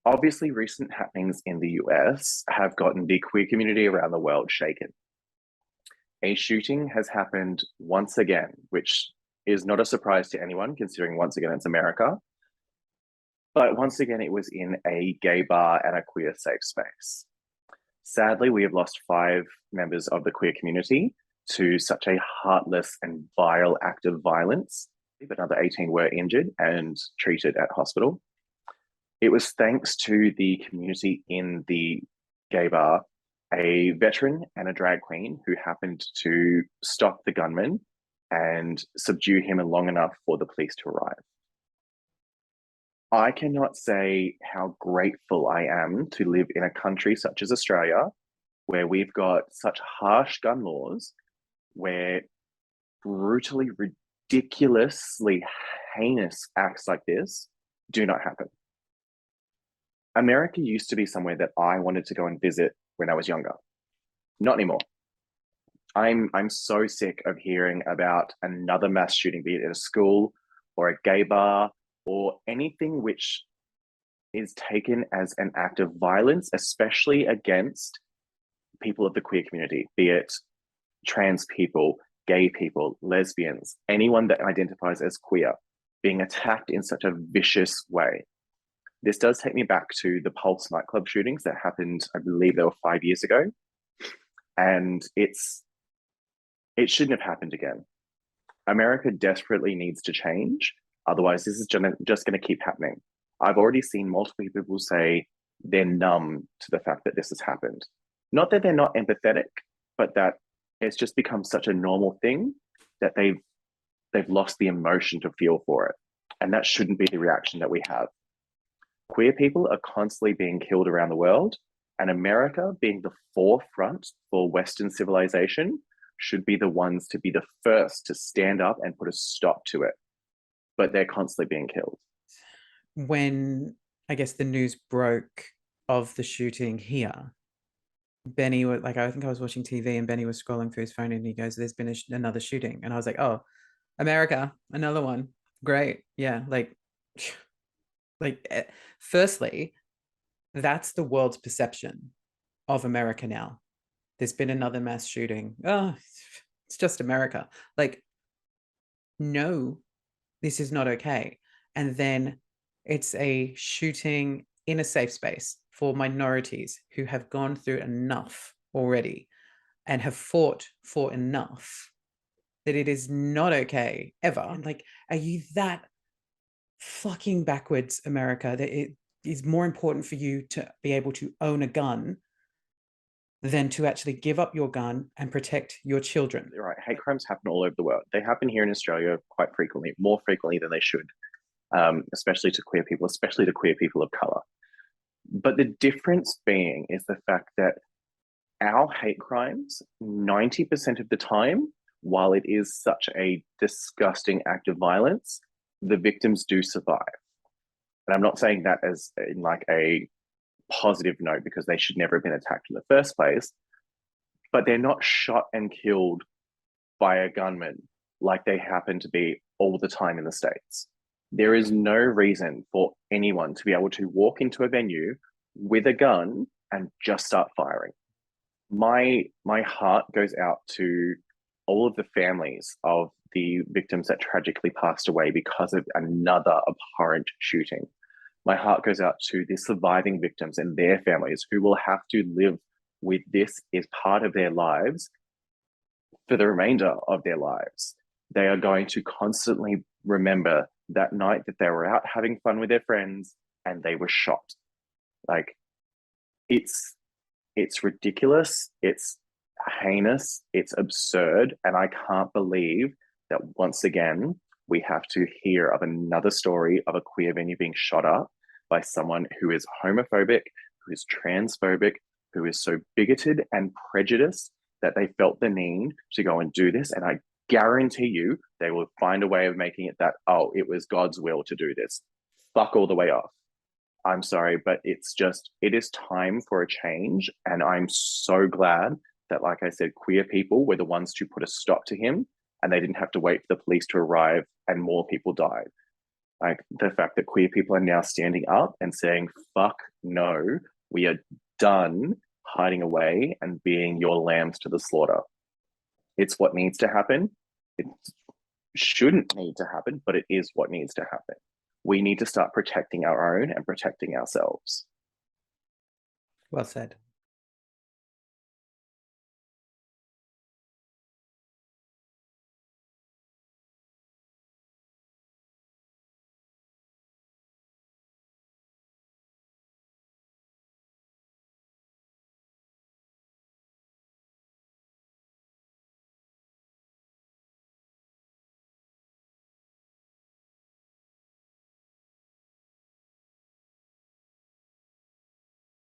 Obviously, recent happenings in the US have gotten the queer community around the world shaken. A shooting has happened once again, which is not a surprise to anyone, considering once again it's America. But once again, it was in a gay bar and a queer safe space. Sadly, we have lost 5 members of the queer community to such a heartless and vile act of violence. Another 18 were injured and treated at hospital. It was thanks to the community in the gay bar, a veteran and a drag queen who happened to stop the gunman and subdue him long enough for the police to arrive. I cannot say how grateful I am to live in a country such as Australia, where we've got such harsh gun laws, where brutally, ridiculously heinous acts like this do not happen. America used to be somewhere that I wanted to go and visit when I was younger. Not anymore. I'm so sick of hearing about another mass shooting, be it at a school or a gay bar or anything which is taken as an act of violence, especially against people of the queer community, be it trans people, gay people, lesbians, anyone that identifies as queer, being attacked in such a vicious way. This does take me back to the Pulse nightclub shootings that happened, I believe they were 5 years ago. And it shouldn't have happened again. America desperately needs to change. Otherwise, this is just going to keep happening. I've already seen multiple people say they're numb to the fact that this has happened. Not that they're not empathetic, but that it's just become such a normal thing that they've lost the emotion to feel for it. And that shouldn't be the reaction that we have. Queer people are constantly being killed around the world, and America, being the forefront for Western civilization, should be the ones to be the first to stand up and put a stop to it. But they're constantly being killed. When I guess the news broke of the shooting here, Benny was like, I think I was watching TV and Benny was scrolling through his phone and he goes, "There's been another shooting," and I was like, "Oh, America, another one, great, yeah." Firstly, that's the world's perception of America now. There's been another mass shooting. Oh, it's just America. No, this is not okay. And then it's a shooting in a safe space for minorities who have gone through enough already and have fought for enough that it is not okay ever. And are you that fucking backwards, America, that it is more important for you to be able to own a gun than to actually give up your gun and protect your children? You're right. Hate crimes happen all over the world. They happen here in Australia quite frequently, more frequently than they should, especially to queer people, especially to queer people of color. But the difference being is the fact that our hate crimes, 90% of the time, while it is such a disgusting act of violence, the victims do survive. And I'm not saying that as in a positive note, because they should never have been attacked in the first place, but they're not shot and killed by a gunman like they happen to be all the time in the States. There is no reason for anyone to be able to walk into a venue with a gun and just start firing. My heart goes out to all of the families of the victims that tragically passed away because of another abhorrent shooting. My heart goes out to the surviving victims and their families who will have to live with this as part of their lives for the remainder of their lives. They are going to constantly remember that night that they were out having fun with their friends and they were shot. It's ridiculous. It's heinous. It's absurd. And I can't believe that once again, we have to hear of another story of a queer venue being shot up by someone who is homophobic, who is transphobic, who is so bigoted and prejudiced that they felt the need to go and do this. And I guarantee you they will find a way of making it that, oh, it was God's will to do this. Fuck all the way off. I'm sorry, but it is time for a change. And I'm so glad that, like I said, queer people were the ones to put a stop to him and they didn't have to wait for the police to arrive and more people died. Like the fact that queer people are now standing up and saying, fuck no, we are done hiding away and being your lambs to the slaughter. It's what needs to happen. It shouldn't need to happen, but it is what needs to happen. We need to start protecting our own and protecting ourselves. Well said.